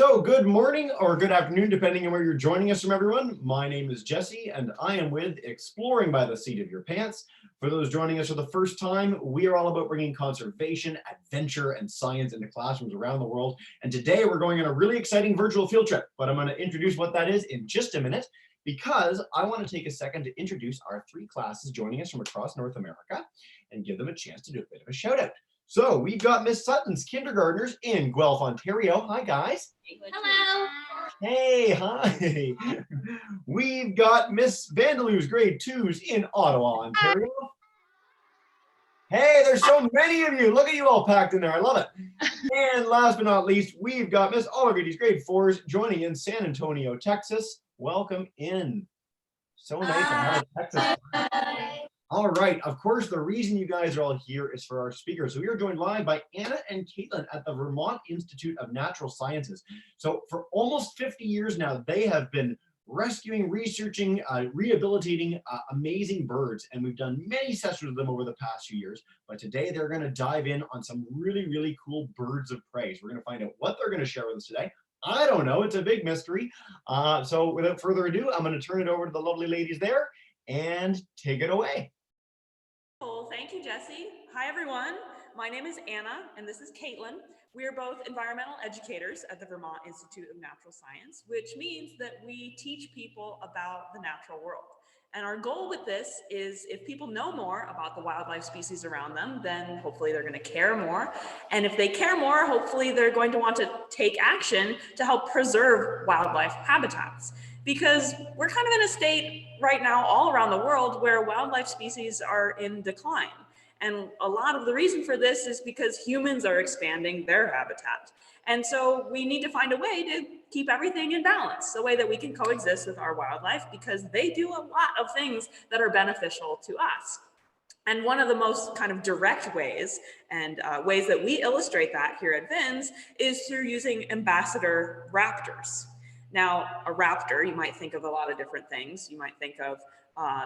So good morning or good afternoon, depending on where you're joining us from, everyone. My name is Jesse, and I am with Exploring by the Seat of Your Pants. For those joining us for the first time, we are all about bringing conservation, adventure, and science into classrooms around the world. And today we're going on a really exciting virtual field trip, but I'm going to introduce what that is in just a minute, because I want to take a second to introduce our three classes joining us from across North America and give them a chance to do a bit of a shout out. So we've got Miss Sutton's kindergartners in Guelph, Ontario. Hi, guys. Hello. Hey, hi. We've got Miss Vandeloo's grade 2s in Ottawa, Ontario. Hey, there's so many of you. Look at you all packed in there. I love it. And last but not least, we've got Miss Oliver's grade 4s joining in San Antonio, Texas. Welcome in. So nice to have Texas. All right, of course, the reason you guys are all here is for our speakers. So we are joined live by Anna and Caitlin at the Vermont Institute of Natural Sciences. So for almost 50 years now, they have been rescuing, researching, rehabilitating amazing birds. And we've done many sessions with them over the past few years. But today they're gonna dive in on some really, really cool birds of prey. So we're gonna find out what they're gonna share with us today. I don't know, it's a big mystery. So without further ado, I'm gonna turn it over to the lovely ladies there and take it away. Well, thank you, Jesse. Hi, everyone. My name is Anna, and this is Caitlin. We are both environmental educators at the Vermont Institute of Natural Science, which means that we teach people about the natural world. And our goal with this is if people know more about the wildlife species around them, then hopefully they're going to care more. And if they care more, hopefully they're going to want to take action to help preserve wildlife habitats. Because we're kind of in a state right now all around the world where wildlife species are in decline. And a lot of the reason for this is because humans are expanding their habitat. And so we need to find a way to keep everything in balance, a way that we can coexist with our wildlife, because they do a lot of things that are beneficial to us. And one of the most kind of direct ways and ways that we illustrate that here at VINS is through using ambassador raptors. Now, a raptor, you might think of a lot of different things. You might think of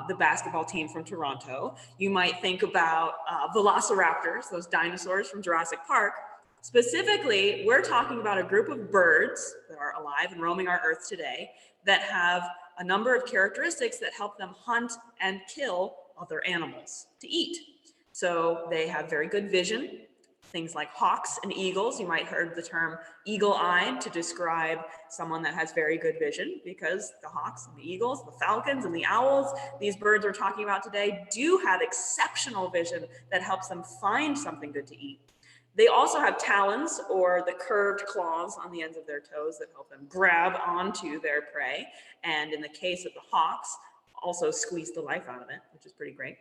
the basketball team from Toronto. You might think about velociraptors, those dinosaurs from Jurassic Park. Specifically, we're talking about a group of birds that are alive and roaming our Earth today that have a number of characteristics that help them hunt and kill other animals to eat. So they have very good vision. Things like hawks and eagles. You might have heard the term eagle-eyed to describe someone that has very good vision, because the hawks and the eagles, the falcons and the owls, these birds we're talking about today, do have exceptional vision that helps them find something good to eat. They also have talons, or the curved claws on the ends of their toes, that help them grab onto their prey. And in the case of the hawks, also squeeze the life out of it, which is pretty great.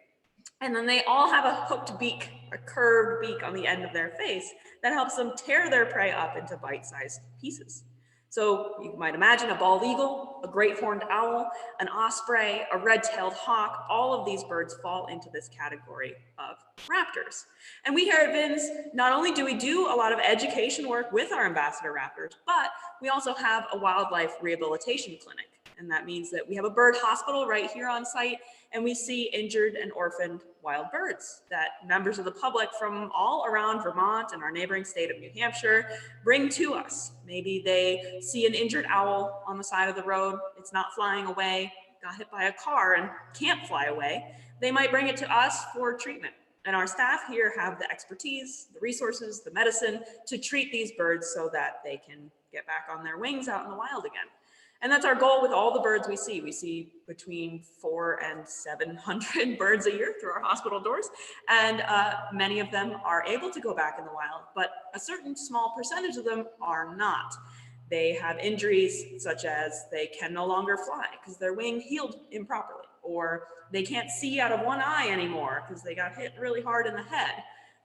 And then they all have a hooked beak, a curved beak on the end of their face that helps them tear their prey up into bite-sized pieces. So you might imagine a bald eagle, a great horned owl, an osprey, a red-tailed hawk. All of these birds fall into this category of raptors. And we here at VINS, not only do we do a lot of education work with our ambassador raptors, but we also have a wildlife rehabilitation clinic. And that means that we have a bird hospital right here on site, and we see injured and orphaned wild birds that members of the public from all around Vermont and our neighboring state of New Hampshire bring to us. Maybe they see an injured owl on the side of the road, it's not flying away, got hit by a car and can't fly away. They might bring it to us for treatment. And our staff here have the expertise, the resources, the medicine to treat these birds so that they can get back on their wings out in the wild again. And that's our goal with all the birds we see. We see between 400 and 700 birds a year through our hospital doors. And many of them are able to go back in the wild, but a certain small percentage of them are not. They have injuries such as they can no longer fly because their wing healed improperly, or they can't see out of one eye anymore because they got hit really hard in the head.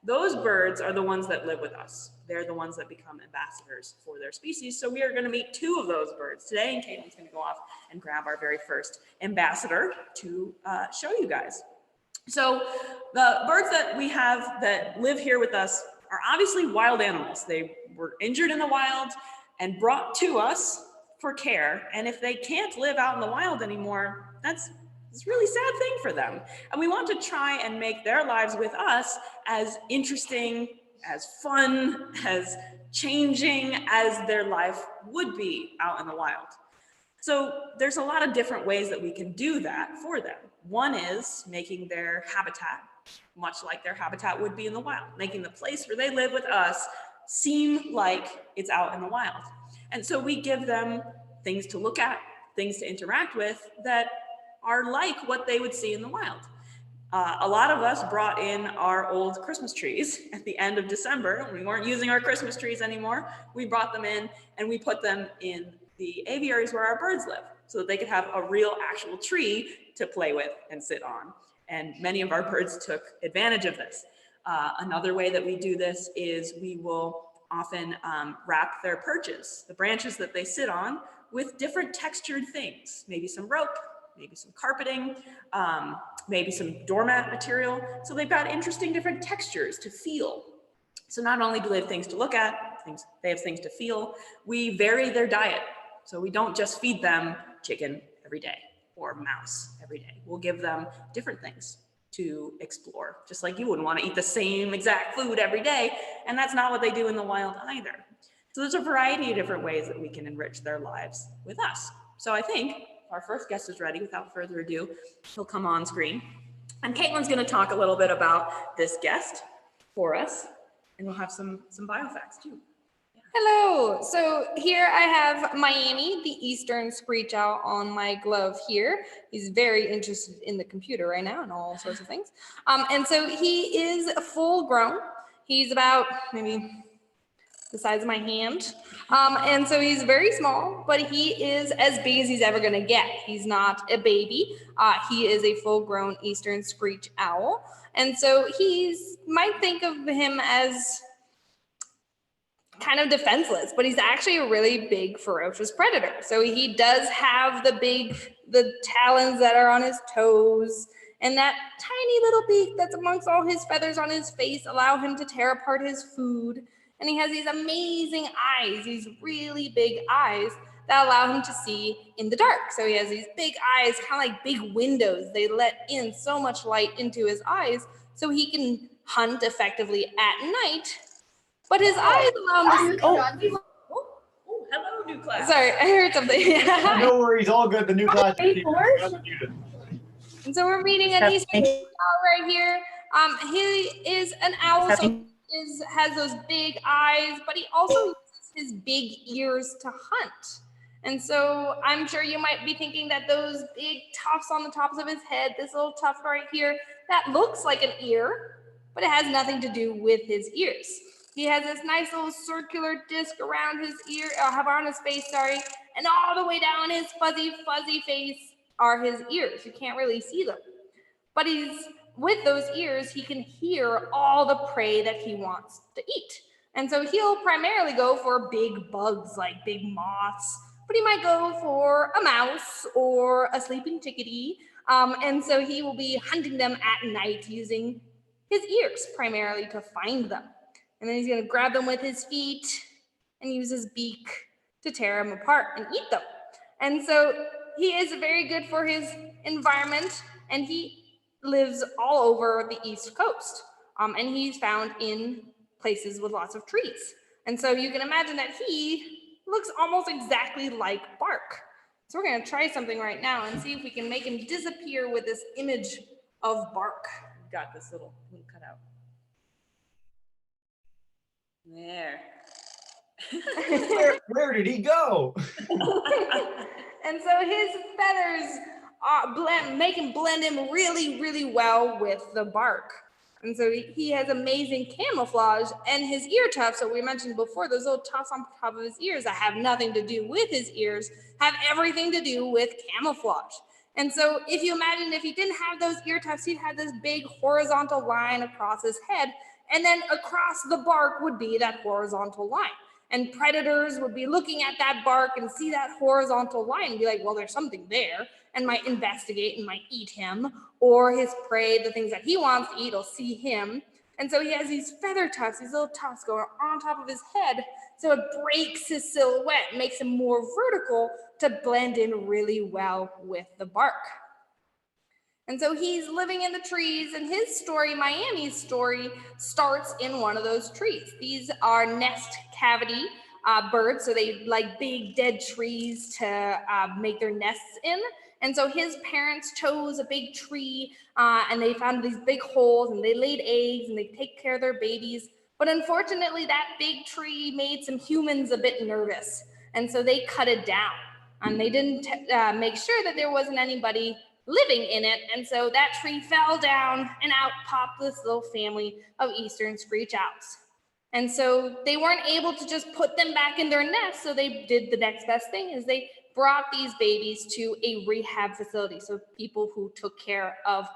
Those birds are the ones that live with us. They're the ones that become ambassadors for their species. So we are going to meet two of those birds today, and Caitlin's going to go off and grab our very first ambassador to show you guys. So the birds that we have that live here with us are obviously wild animals. They were injured in the wild and brought to us for care. And if they can't live out in the wild anymore, it's a really sad thing for them. And we want to try and make their lives with us as interesting, as fun, as changing as their life would be out in the wild. So there's a lot of different ways that we can do that for them. One is making their habitat much like their habitat would be in the wild, making the place where they live with us seem like it's out in the wild. And so we give them things to look at, things to interact with that are like what they would see in the wild. A lot of us brought in our old Christmas trees at the end of December. We weren't using our Christmas trees anymore. We brought them in and we put them in the aviaries where our birds live so that they could have a real actual tree to play with and sit on. And many of our birds took advantage of this. Another way that we do this is we will often wrap their perches, the branches that they sit on, with different textured things, maybe some rope, maybe some carpeting, maybe some doormat material. So they've got interesting different textures to feel. So not only do they have things to look at, they have things to feel. We vary their diet. So we don't just feed them chicken every day or mouse every day. We'll give them different things to explore, just like you wouldn't want to eat the same exact food every day. And that's not what they do in the wild either. So there's a variety of different ways that we can enrich their lives with us. So I think our first guest is ready. Without further ado, he'll come on screen. And Caitlin's going to talk a little bit about this guest for us, and we'll have some bio facts too. Hello. So here I have Miami, the eastern screech owl, on my glove here. He's very interested in the computer right now and all sorts of things. And so he is full grown. He's about maybe the size of my hand. And so he's very small, but he is as big as he's ever going to get. He's not a baby. He is a full-grown eastern screech owl. And so might think of him as kind of defenseless, but he's actually a really big, ferocious predator. So he does have the talons that are on his toes, and that tiny little beak that's amongst all his feathers on his face allow him to tear apart his food. And he has these amazing eyes, these really big eyes that allow him to see in the dark. So he has these big eyes, kind of like big windows. They let in so much light into his eyes so he can hunt effectively at night. But his eyes allow him to... Oh, hello, new class. Sorry, I heard something. No worries, all good. The new class. And so we're meeting an eastern owl right here. He is an owl, so has those big eyes, but he also uses his big ears to hunt. And so I'm sure you might be thinking that those big tufts on the tops of his head, this little tuft right here, that looks like an ear, but it has nothing to do with his ears. He has this nice little circular disc around his on his face, and all the way down his fuzzy face are his ears. You can't really see them. But with those ears, he can hear all the prey that he wants to eat. And so he'll primarily go for big bugs like big moths, but he might go for a mouse or a sleeping chickadee. And so he will be hunting them at night using his ears primarily to find them. And then he's going to grab them with his feet and use his beak to tear them apart and eat them. And so he is very good for his environment, and he lives all over the East Coast. And he's found in places with lots of trees. And so you can imagine that he looks almost exactly like bark. So we're going to try something right now and see if we can make him disappear with this image of bark. We've got this little cutout. There. Where did he go? And so his feathers make him blend in really, really well with the bark. And so he has amazing camouflage, and his ear tufts that we mentioned before, those little tufts on top of his ears that have nothing to do with his ears, have everything to do with camouflage. And so if you imagine if he didn't have those ear tufts, he'd have this big horizontal line across his head, and then across the bark would be that horizontal line. And predators would be looking at that bark and see that horizontal line and be like, well, there's something there, and might investigate and might eat him, or his prey, the things that he wants to eat, will see him. And so he has these feather tufts, these little tufts going on top of his head, so it breaks his silhouette, makes him more vertical to blend in really well with the bark. And so he's living in the trees, and his story, Miami's story, starts in one of those trees. These are nest cavity birds, so they like big dead trees to make their nests in. And so his parents chose a big tree, and they found these big holes, and they laid eggs, and they take care of their babies. But unfortunately, that big tree made some humans a bit nervous, and so they cut it down. And they didn't make sure that there wasn't anybody living in it. And so that tree fell down, and out popped this little family of eastern screech owls. And so they weren't able to just put them back in their nest. So they did the next best thing, is they brought these babies to a rehab facility. So people who took care of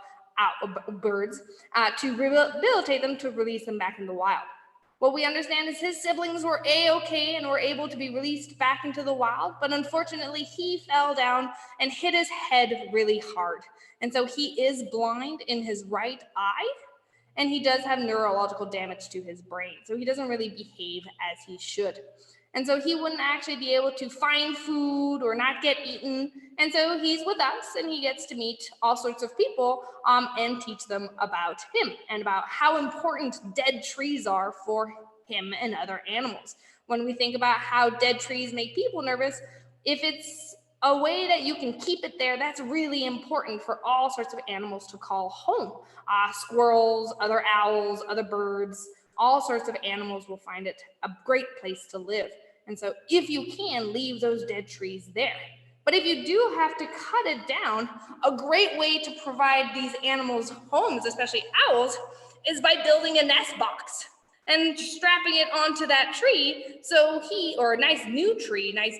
birds to rehabilitate them, to release them back in the wild. What we understand is his siblings were A-okay and were able to be released back into the wild, but unfortunately he fell down and hit his head really hard. And so he is blind in his right eye, and he does have neurological damage to his brain. So he doesn't really behave as he should. And so he wouldn't actually be able to find food or not get eaten. And so he's with us, and he gets to meet all sorts of people and teach them about him and about how important dead trees are for him and other animals. When we think about how dead trees make people nervous, if it's a way that you can keep it there, that's really important for all sorts of animals to call home. Squirrels, other owls, other birds, all sorts of animals will find it a great place to live. And so if you can, leave those dead trees there. But if you do have to cut it down, a great way to provide these animals homes, especially owls, is by building a nest box and strapping it onto that tree. So or a nice new tree, nice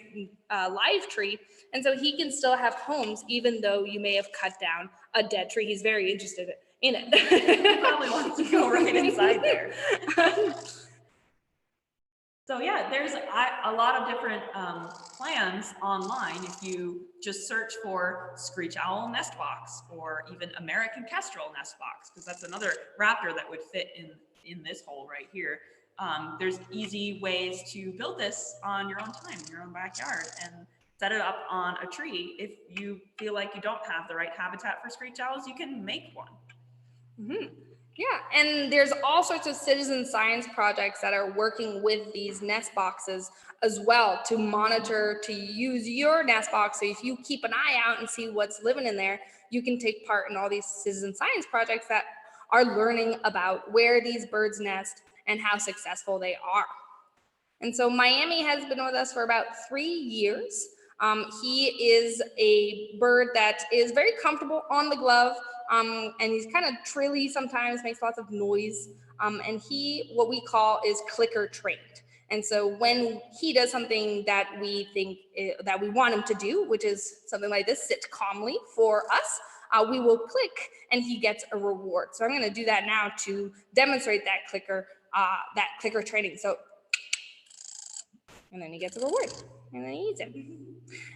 live tree. And so he can still have homes, even though you may have cut down a dead tree. He's very interested in it. He probably wants to go right inside there. So yeah, there's a lot of different plans online. If you just search for screech owl nest box, or even American kestrel nest box, because that's another raptor that would fit in this hole right here. There's easy ways to build this on your own time, in your own backyard, and set it up on a tree. If you feel like you don't have the right habitat for screech owls, you can make one. Mm-hmm. Yeah, and there's all sorts of citizen science projects that are working with these nest boxes as well to monitor, to use your nest box. So if you keep an eye out and see what's living in there, you can take part in all these citizen science projects that are learning about where these birds nest and how successful they are. And so Miami has been with us for about 3 years. He is a bird that is very comfortable on the glove, and he's kind of trilly sometimes, makes lots of noise. And what we call is clicker trained. And so when he does something that we think that we want him to do, which is something like this, sit calmly for us, we will click and he gets a reward. So I'm going to do that now to demonstrate that clicker training. So, and then he gets a reward, and then he eats it.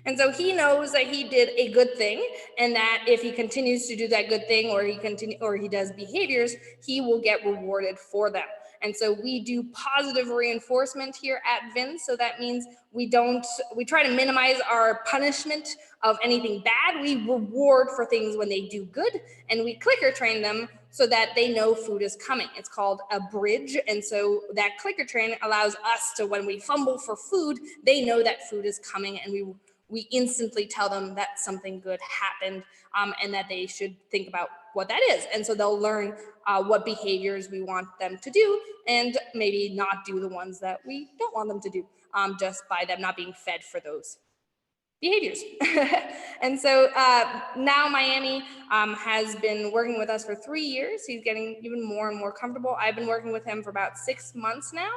And so he knows that he did a good thing, and that if he continues to do that good thing, or he does behaviors, he will get rewarded for them. And so we do positive reinforcement here at VIN. So that means we try to minimize our punishment of anything bad. We reward for things when they do good, and we clicker train them so that they know food is coming. It's called a bridge. And so that clicker train allows us to, when we fumble for food, they know that food is coming, and we instantly tell them that something good happened, and that they should think about what that is. And so they'll learn what behaviors we want them to do, and maybe not do the ones that we don't want them to do, just by them not being fed for those behaviors. And so now Miami has been working with us for 3 years. He's getting even more and more comfortable. I've been working with him for about 6 months now.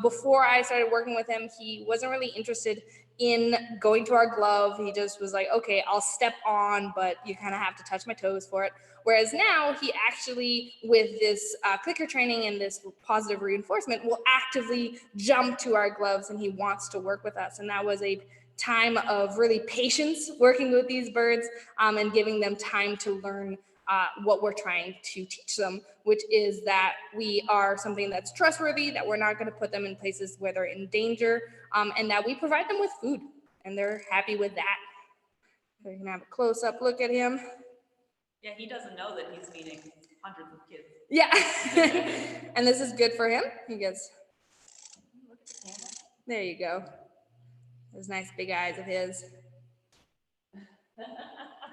Before I started working with him, he wasn't really interested in going to our glove. He just was like, okay, I'll step on, but you kind of have to touch my toes for it. Whereas now he actually, with this clicker training and this positive reinforcement, will actively jump to our gloves, and he wants to work with us. And that was a time of really patience working with these birds, and giving them time to learn what we're trying to teach them, which is that we are something that's trustworthy, that we're not going to put them in places where they're in danger, and that we provide them with food, and they're happy with that. So you can have a close-up look at him. Yeah, he doesn't know that he's feeding hundreds of kids. Yeah. And this is good for him. He gets, there you go. Those nice big eyes of his.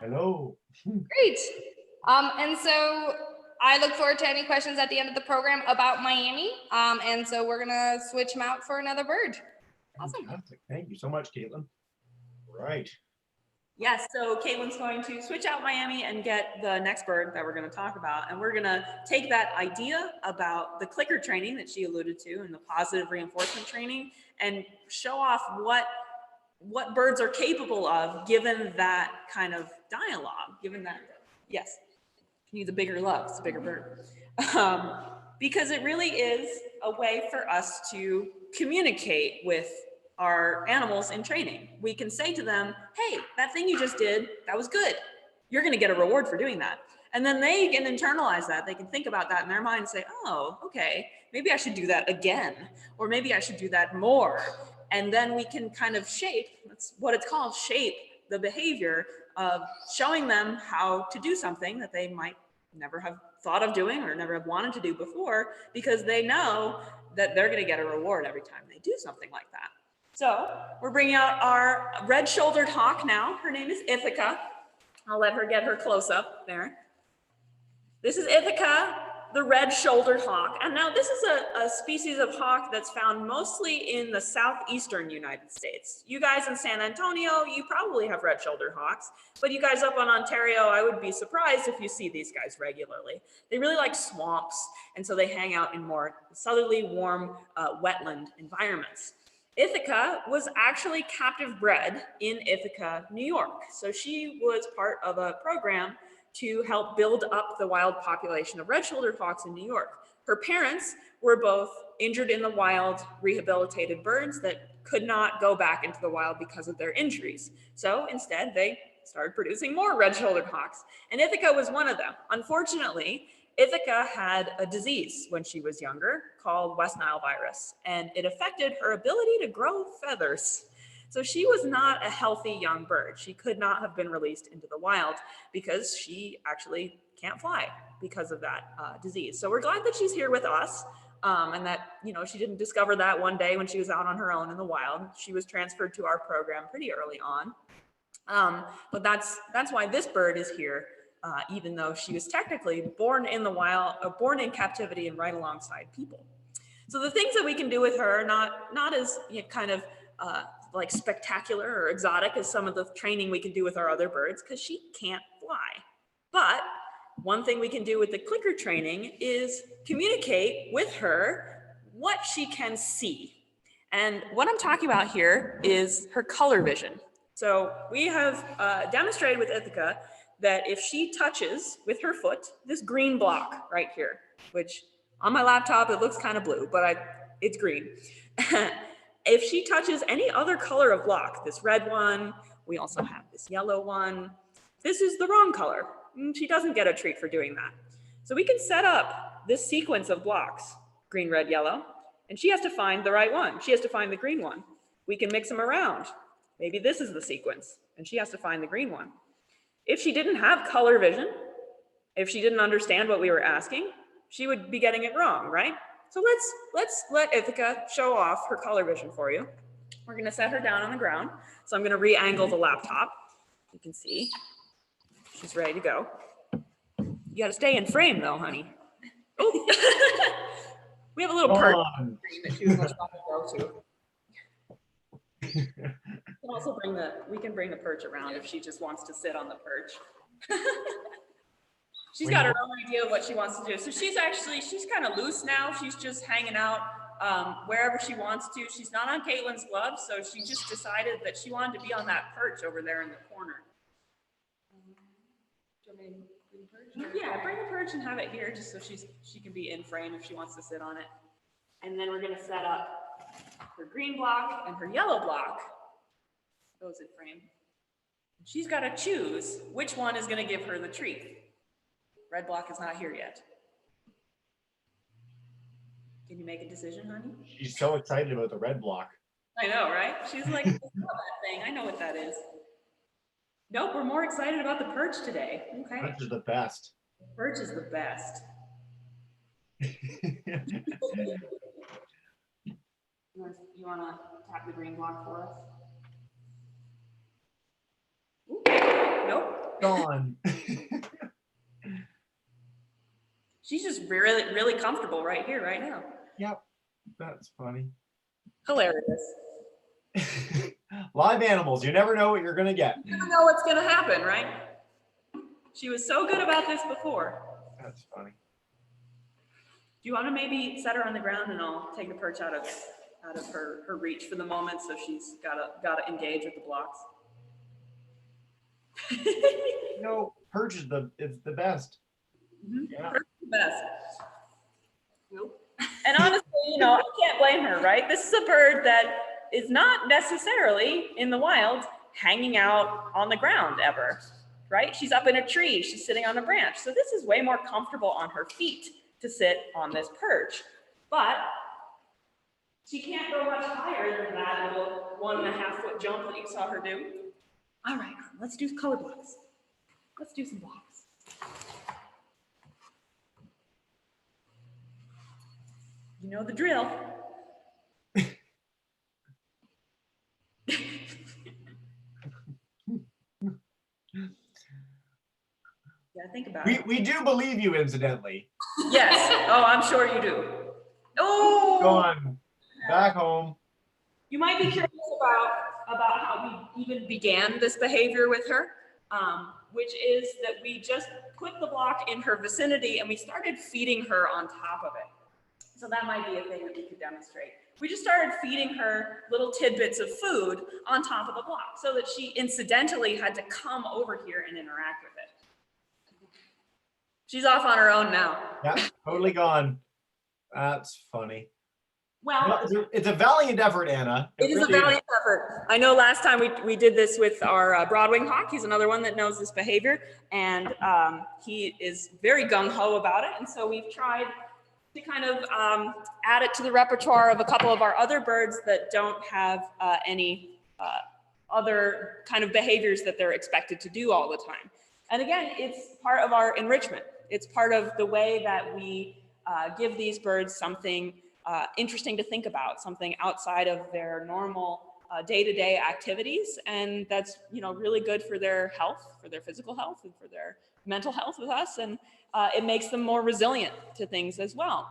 Hello. Great. And so I look forward to any questions at the end of the program about Miami. And so we're gonna switch him out for another bird. Awesome. Fantastic. Thank you so much, Caitlin. Right. Yes, so Caitlin's going to switch out Miami and get the next bird that we're going to talk about. And we're going to take that idea about the clicker training that she alluded to and the positive reinforcement training and show off what birds are capable of given that kind of dialogue, given that, yes, he needs a bigger love, it's a bigger bird. Because it really is a way for us to communicate with our animals in training. We can say to them, hey, that thing you just did, that was good. You're gonna get a reward for doing that. And then they can internalize that. They can think about that in their mind and say, oh, okay, maybe I should do that again, or maybe I should do that more. And then we can kind of shape, that's what it's called, shape the behavior of showing them how to do something that they might never have thought of doing or never have wanted to do before, because they know that they're gonna get a reward every time they do something like that. So we're bringing out our red-shouldered hawk now. Her name is Ithaca. I'll let her get her close up there. This is Ithaca, the red-shouldered hawk. And now this is a species of hawk that's found mostly in the southeastern United States. You guys in San Antonio, you probably have red-shouldered hawks, but you guys up in Ontario, I would be surprised if you see these guys regularly. They really like swamps, and so they hang out in more southerly, warm, wetland environments. Ithaca was actually captive bred in Ithaca, New York. So she was part of a program to help build up the wild population of red-shouldered hawks in New York. Her parents were both injured in the wild, rehabilitated birds that could not go back into the wild because of their injuries. So instead, they started producing more red-shouldered hawks. And Ithaca was one of them. Unfortunately, Ithaca had a disease when she was younger called West Nile virus, and it affected her ability to grow feathers. So she was not a healthy young bird. She could not have been released into the wild because she actually can't fly because of that disease. So we're glad that she's here with us, and that, you know, she didn't discover that one day when she was out on her own in the wild. She was transferred to our program pretty early on. But that's why this bird is here. Even though she was technically born in the wild, born in captivity and right alongside people. So the things that we can do with her are not as, you know, kind of like spectacular or exotic as some of the training we can do with our other birds, because she can't fly. But one thing we can do with the clicker training is communicate with her what she can see. And what I'm talking about here is her color vision. So we have demonstrated with Ithaca that if she touches with her foot this green block right here, which on my laptop it looks kind of blue, but it's green. If she touches any other color of block, this red one, we also have this yellow one, this is the wrong color. She doesn't get a treat for doing that. So we can set up this sequence of blocks, green, red, yellow, and she has to find the right one. She has to find the green one. We can mix them around. Maybe this is the sequence, and she has to find the green one. If she didn't have color vision, if she didn't understand what we were asking, she would be getting it wrong, right? So let's let Ithaca show off her color vision for you. We're gonna set her down on the ground. So I'm gonna re-angle the laptop. You can see she's ready to go. You gotta stay in frame though, honey. Oh, we have a little perch that she was supposed to go to. We can bring the perch around if she just wants to sit on the perch. She's got her own idea of what she wants to do. So she's kind of loose now. She's just hanging out wherever she wants to. She's not on Caitlin's glove, so she just decided that she wanted to be on that perch over there in the corner. Do you want me to bring the perch? Yeah, bring the perch and have it here just so she can be in frame if she wants to sit on it. And then we're going to set up her green block and her yellow block. Goes in frame. She's got to choose which one is going to give her the treat. Red block is not here yet. Can you make a decision, honey? She's so excited about the red block. I know, right? She's like, I love that thing. I know what that is. Nope, we're more excited about the perch today. Okay. Perch is the best. Perch is the best. You want to tap the green block for us? Ooh, nope. Gone. She's just really, really comfortable right here, right now. Yep, that's funny. Hilarious. Live animals, you never know what you're gonna get. You never know what's gonna happen, right? She was so good about this before. That's funny. Do you want to maybe set her on the ground and I'll take the perch out of her reach for the moment, so she's gotta engage with the blocks. No, perch is the best. Mm-hmm. Yeah. Perch is the best. Nope. And honestly, I can't blame her, right? This is a bird that is not necessarily in the wild hanging out on the ground ever, right? She's up in a tree, she's sitting on a branch. So this is way more comfortable on her feet to sit on this perch. But she can't go much higher than that little 1.5 foot jump that you saw her do. All right, let's do color blocks. Let's do some blocks. You know the drill. Yeah, think about it. We do believe you, incidentally. Yes. Oh, I'm sure you do. Oh! Gone. Back home. You might be curious about how we even began this behavior with her, which is that we just put the block in her vicinity and we started feeding her on top of it. So that might be a thing that we could demonstrate. We just started feeding her little tidbits of food on top of the block so that she incidentally had to come over here and interact with it. She's off on her own now. Yeah, totally gone. That's funny. Well, it's a valiant effort, Anna. It is really a valiant effort. I know last time we did this with our Broadwing hawk. He's another one that knows this behavior, and he is very gung-ho about it. And so we've tried to kind of add it to the repertoire of a couple of our other birds that don't have any other kind of behaviors that they're expected to do all the time. And again, it's part of our enrichment. It's part of the way that we give these birds something interesting to think about, something outside of their normal day-to-day activities, and that's really good for their health, for their physical health, and for their mental health with us, and it makes them more resilient to things as well.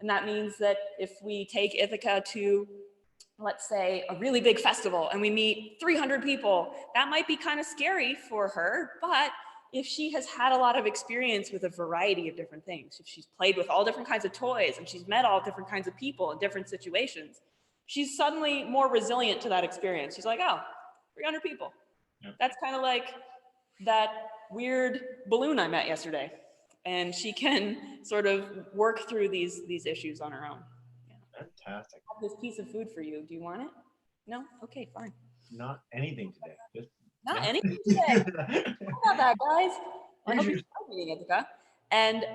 And that means that if we take Ithaca to, let's say, a really big festival and we meet 300 people, that might be kind of scary for her, but if she has had a lot of experience with a variety of different things, if she's played with all different kinds of toys and she's met all different kinds of people in different situations, she's suddenly more resilient to that experience. She's like, oh, 300 people. Yep. That's kind of like that weird balloon I met yesterday. And she can sort of work through these issues on her own. Yeah. Fantastic. I have this piece of food for you. Do you want it? No? Okay, fine. Not anything today. Just Not anything today. How about that, guys? I hope you enjoyed meeting Ithaca. And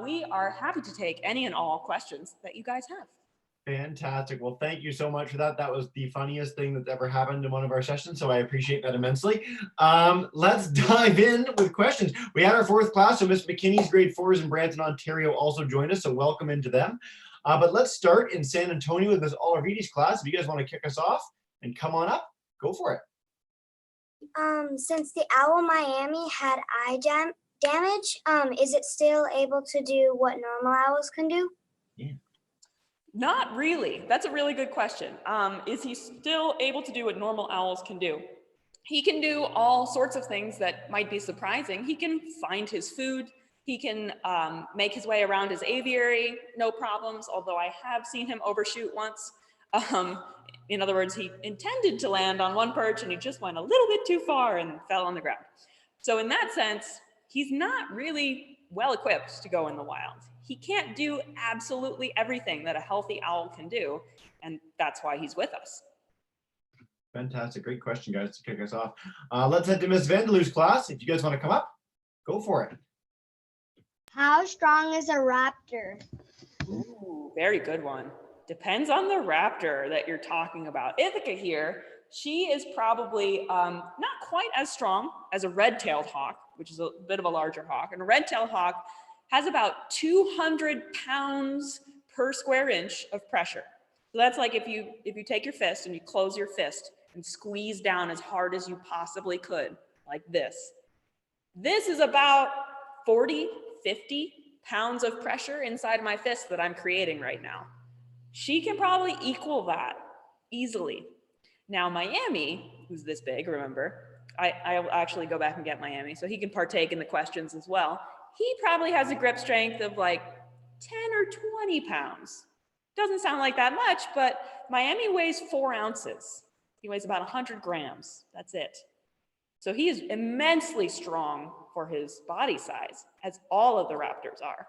we are happy to take any and all questions that you guys have. Fantastic. Well, thank you so much for that. That was the funniest thing that's ever happened in one of our sessions, so I appreciate that immensely. Let's dive in with questions. We had our fourth class, so Miss McKinney's grade 4s in Brampton, Ontario also joined us, so welcome into them. But let's start in San Antonio with Miss Olivides' class. If you guys want to kick us off and come on up, go for it. Since the owl Miami had eye damage, is it still able to do what normal owls can do? Yeah. Not really. That's a really good question. Is he still able to do what normal owls can do? He can do all sorts of things that might be surprising. He can find his food. He can make his way around his aviary, no problems, although I have seen him overshoot once. In other words, he intended to land on one perch and he just went a little bit too far and fell on the ground. So in that sense, he's not really well equipped to go in the wild. He can't do absolutely everything that a healthy owl can do, and that's why he's with us. Fantastic. Great question, guys, to kick us off. Let's head to Miss Vandeloo's class. If you guys want to come up, go for it. How strong is a raptor? Ooh, very good one. Depends on the raptor that you're talking about. Ithaca here She is probably not quite as strong as a red-tailed hawk, which is a bit of a larger hawk. And a red-tailed hawk has about 200 pounds per square inch of pressure. So that's like if you take your fist and you close your fist and squeeze down as hard as you possibly could, like this. This is about 40, 50 pounds of pressure inside my fist that I'm creating right now. She can probably equal that easily. Now, Miami, who's this big, remember, I'll actually go back and get Miami so he can partake in the questions as well. He probably has a grip strength of like 10 or 20 pounds. Doesn't sound like that much, but Miami weighs 4 ounces. He weighs about 100 grams. That's it. So he is immensely strong for his body size, as all of the raptors are.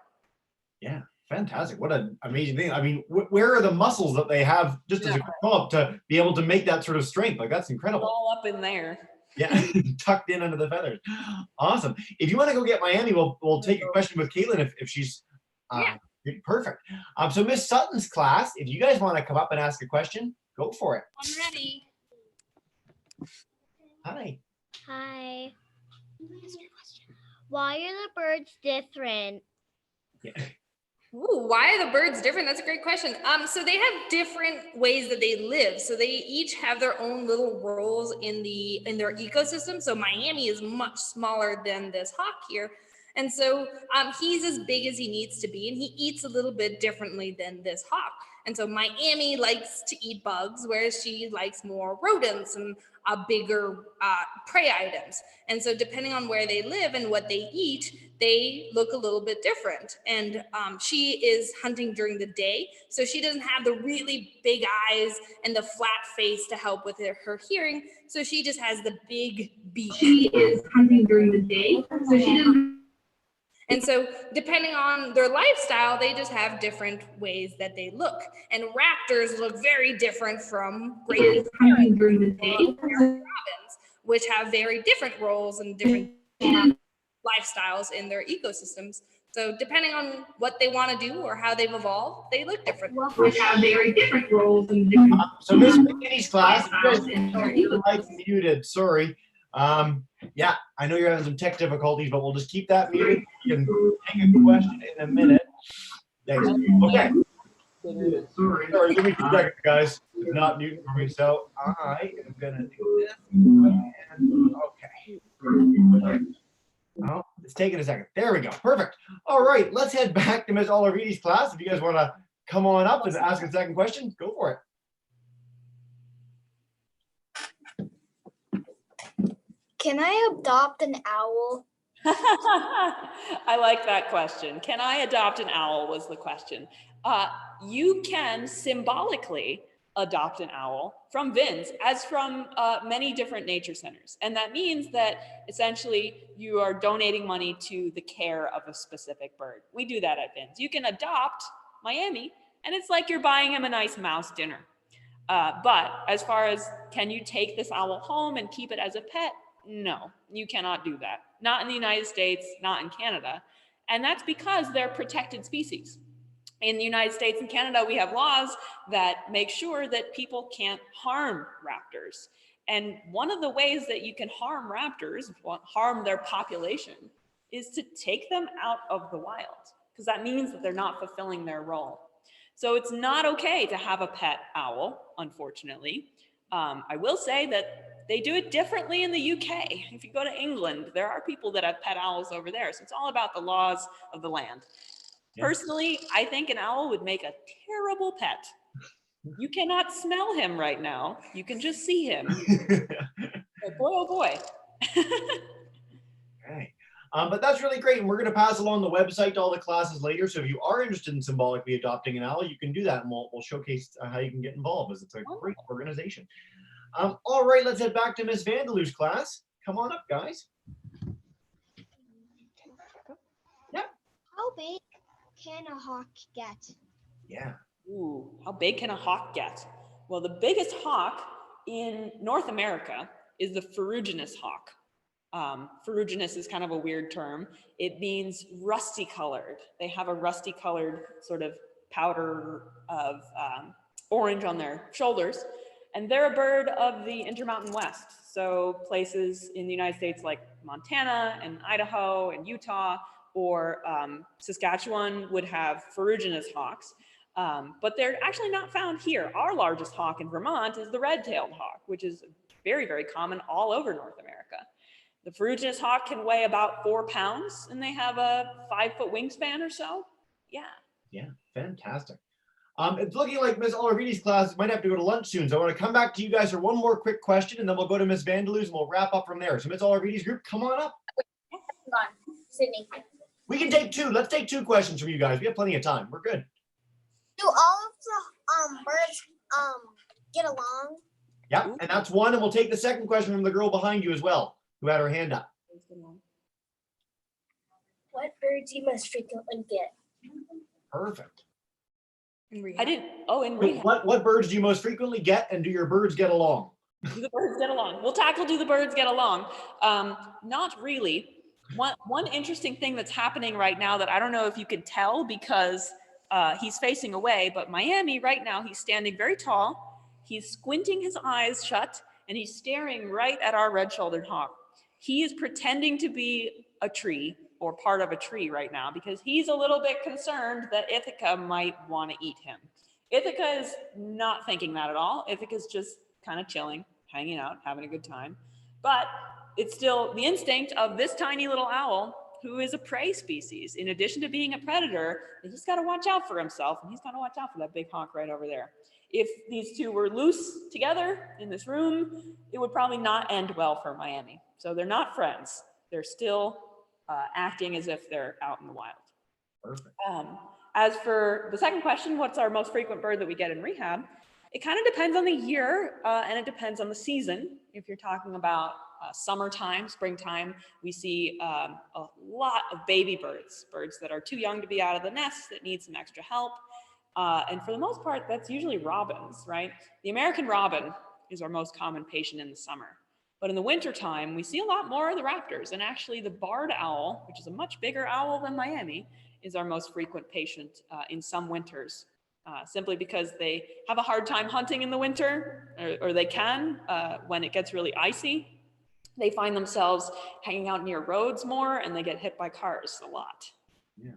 Yeah, fantastic. What an amazing thing. I mean, where are the muscles that they have just as a grow up to be able to make that sort of strength? Like, that's incredible. All up in there. Yeah, tucked in under the feathers. Awesome. If you want to go get Miami, we'll take a question with Caitlin if she's perfect. So Miss Sutton's class, if you guys want to come up and ask a question, go for it. I'm ready. Hi. Hi. Why are the birds different? Yeah. Ooh, why are the birds different? That's a great question. So they have different ways that they live. So they each have their own little roles in their ecosystem. So Miami is much smaller than this hawk here. And so he's as big as he needs to be, and he eats a little bit differently than this hawk. And so Miami likes to eat bugs, whereas she likes more rodents and bigger prey items. And so depending on where they live and what they eat, they look a little bit different. And she is hunting during the day, so she doesn't have the really big eyes and the flat face to help with her hearing. So she just has the big beak. She is hunting during the day, so she doesn't. And so depending on their lifestyle, they just have different ways that they look. And raptors look very different from great hunting during the day, robins, which have very different roles and different lifestyles in their ecosystems. So depending on what they want to do or how they've evolved, they look different. Which have very different roles and different. So Miss McKinney's class, your mic's muted. Sorry. Yeah, I know you're having some tech difficulties, but we'll just keep that muted. You can take a question in a minute. Thanks. Okay. Sorry, give me 2 seconds, guys. It's not muted for me, so I am gonna do this. And okay. Oh, it's taking a second. There we go. Perfect. All right, let's head back to Miss Olividi's class. If you guys want to come on up and ask a second question, go for it. Can I adopt an owl? I like that question. Can I adopt an owl was the question. You can symbolically adopt an owl from VINS, as from many different nature centers. And that means that essentially you are donating money to the care of a specific bird. We do that at VINS. You can adopt Miami, and it's like you're buying him a nice mouse dinner. But as far as can you take this owl home and keep it as a pet? No, you cannot do that. Not in the United States, not in Canada. And that's because they're protected species. In the United States and Canada, we have laws that make sure that people can't harm raptors. And one of the ways that you can harm raptors, harm their population, is to take them out of the wild, because that means that they're not fulfilling their role. So it's not okay to have a pet owl, unfortunately. I will say that they do it differently in the UK. If you go to England, there are people that have pet owls over there. So it's all about the laws of the land. Yeah. Personally, I think an owl would make a terrible pet. You cannot smell him right now. You can just see him. But boy, oh boy. Okay. But that's really great. And we're going to pass along the website to all the classes later. So if you are interested in symbolically adopting an owl, you can do that. And we'll showcase how you can get involved, as it's a great organization. All right, let's head back to Miss Vandeloo's class. Come on up, guys. Yeah. How big can a hawk get? Yeah. Ooh, how big can a hawk get? Well, the biggest hawk in North America is the ferruginous hawk. Ferruginous is kind of a weird term. It means rusty colored. They have a rusty colored sort of powder of orange on their shoulders. And they're a bird of the Intermountain West. So places in the United States like Montana and Idaho and Utah, or Saskatchewan would have ferruginous hawks. But they're actually not found here. Our largest hawk in Vermont is the red-tailed hawk, which is very, very common all over North America. The ferruginous hawk can weigh about 4 pounds, and they have a 5-foot wingspan or so. Yeah. Yeah, fantastic. It's looking like Miss Oliveri's class might have to go to lunch soon, so I want to come back to you guys for one more quick question, and then we'll go to Miss Vandaloo's and we'll wrap up from there. So Miss Oliveri's group, come on up. Hang on, Sydney. We can take 2. Let's take 2 questions from you guys. We have plenty of time. We're good. Do all of the birds get along? Yep, and that's one, and we'll take the second question from the girl behind you as well, who had her hand up. What birds you most frequently get? Perfect. I didn't. Oh, in rehab. What birds do you most frequently get, and do your birds get along? Do the birds get along? We'll tackle do the birds get along. Not really. One interesting thing that's happening right now that I don't know if you can tell because he's facing away, but Miami right now, he's standing very tall. He's squinting his eyes shut, and he's staring right at our red-shouldered hawk. He is pretending to be a tree or part of a tree right now because he's a little bit concerned that Ithaca might want to eat him. Ithaca is not thinking that at all. Ithaca's just kind of chilling, hanging out, having a good time. But it's still the instinct of this tiny little owl who is a prey species. In addition to being a predator, he's just got to watch out for himself, and he's got to watch out for that big hawk right over there. If these two were loose together in this room, it would probably not end well for Miami. So they're not friends. They're still acting as if they're out in the wild. Perfect. As for the second question, what's our most frequent bird that we get in rehab? It kind of depends on the year, and it depends on the season. If you're talking about summertime, springtime, we see a lot of baby birds, birds that are too young to be out of the nest, that need some extra help. And for the most part, that's usually robins, right? The American robin is our most common patient in the summer. But in the wintertime, we see a lot more of the raptors. And actually the barred owl, which is a much bigger owl than Miami, is our most frequent patient in some winters, simply because they have a hard time hunting in the winter, or they can when it gets really icy. They find themselves hanging out near roads more, and they get hit by cars a lot. Yeah.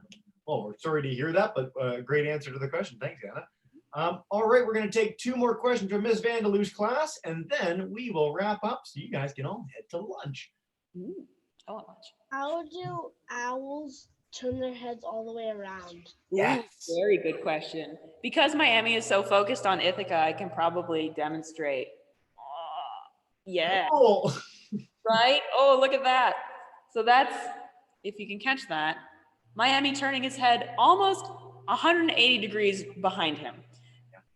Well, we're sorry to hear that, but great answer to the question. Thanks, Anna. All right, we're going to take 2 more questions from Ms. Vandaloo's class, and then we will wrap up so you guys can all head to lunch. I want lunch. How do owls turn their heads all the way around? Yes. Very good question. Because Miami is so focused on Ithaca, I can probably demonstrate. Yeah. Oh. Right? Oh, look at that. So that's, if you can catch that, Miami turning his head almost 180 degrees behind him.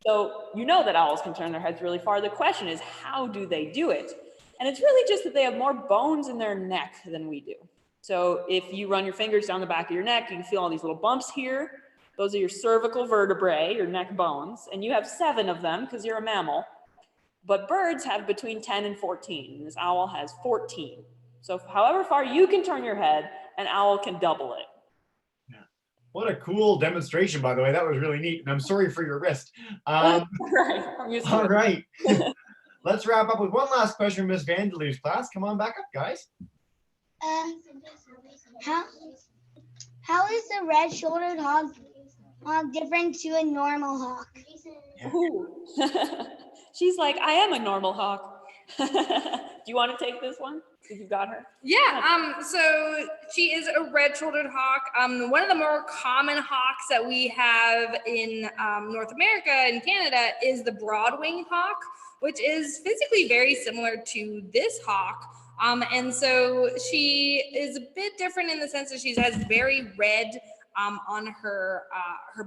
So you know that owls can turn their heads really far. The question is, how do they do it? And it's really just that they have more bones in their neck than we do. So if you run your fingers down the back of your neck, you can feel all these little bumps here. Those are your cervical vertebrae, your neck bones, and you have 7 of them because you're a mammal. But birds have between 10 and 14, and this owl has 14. So however far you can turn your head, an owl can double it. What a cool demonstration, by the way. That was really neat, and I'm sorry for your wrist. Right. I'm used to All it. right. Let's wrap up with one last question from Ms. Vandaloo's class. Come on back up, guys. How is the red-shouldered hawk different to a normal hawk? Ooh. She's like, I am a normal hawk. Do you want to take this one? If you've got her. Yeah, so she is a red-shouldered hawk. One of the more common hawks that we have in North America and Canada is the broad-winged hawk, which is physically very similar to this hawk. And so she is a bit different in the sense that she has very red on her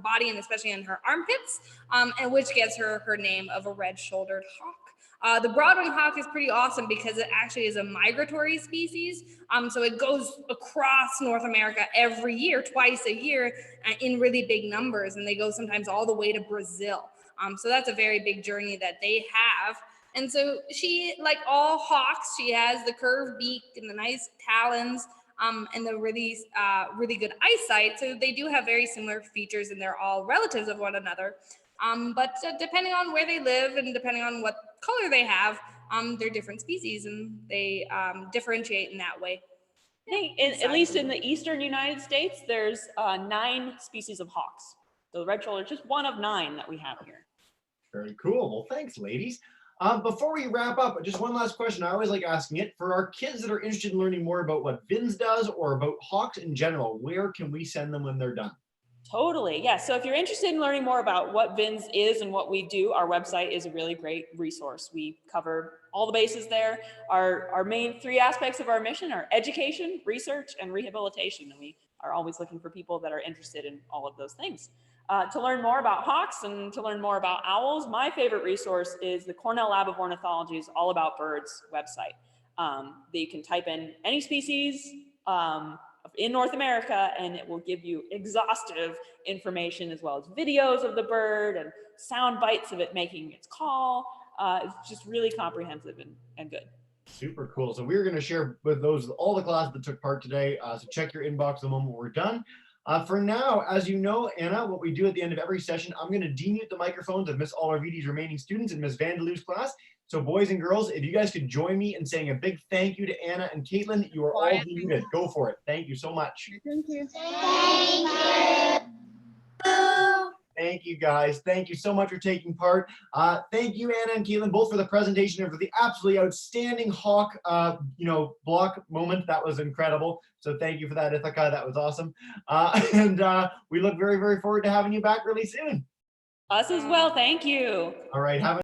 body and especially on her armpits, and which gets her name of a red-shouldered hawk. The broad-winged hawk is pretty awesome because it actually is a migratory species. So it goes across North America every year, twice a year, in really big numbers, and they go sometimes all the way to Brazil. So that's a very big journey that they have. And so she, like all hawks, she has the curved beak and the nice talons, and the really good eyesight. So they do have very similar features, and they're all relatives of one another. But depending on where they live and depending on what color they have, they're different species and they differentiate in that way. At least in the eastern United States, there's 9 species of hawks. So the red shoulder is just one of 9 that we have here. Very cool. Well, thanks, ladies. Before we wrap up, just one last question. I always like asking it. For our kids that are interested in learning more about what VINS does or about hawks in general, where can we send them when they're done? Totally, yeah. So if you're interested in learning more about what VINS is and what we do, our website is a really great resource. We cover all the bases there. Our main 3 aspects of our mission are education, research, and rehabilitation. And we are always looking for people that are interested in all of those things. To learn more about hawks and to learn more about owls, my favorite resource is the Cornell Lab of Ornithology's All About Birds website. That you can type in any species in North America, and it will give you exhaustive information as well as videos of the bird and sound bites of it making its call. It's just really comprehensive and good. Super cool. So we're going to share with all the classes that took part today. So check your inbox the moment we're done. For now, as you know, Anna, what we do at the end of every session, I'm going to demute the microphones of Miss Ollervidi's remaining students in Miss Vandelou's class. So boys and girls, if you guys could join me in saying a big thank you to Anna and Caitlin, you are all demuted. Go for it. Thank you so much. Thank you. Thank you. Thank you, guys. Thank you so much for taking part. Thank you, Anna and Caitlin, both for the presentation and for the absolutely outstanding hawk, block moment. That was incredible. So thank you for that, Ithaca. That was awesome. And we look very, very forward to having you back really soon. Us as well. Thank you. All right. Have a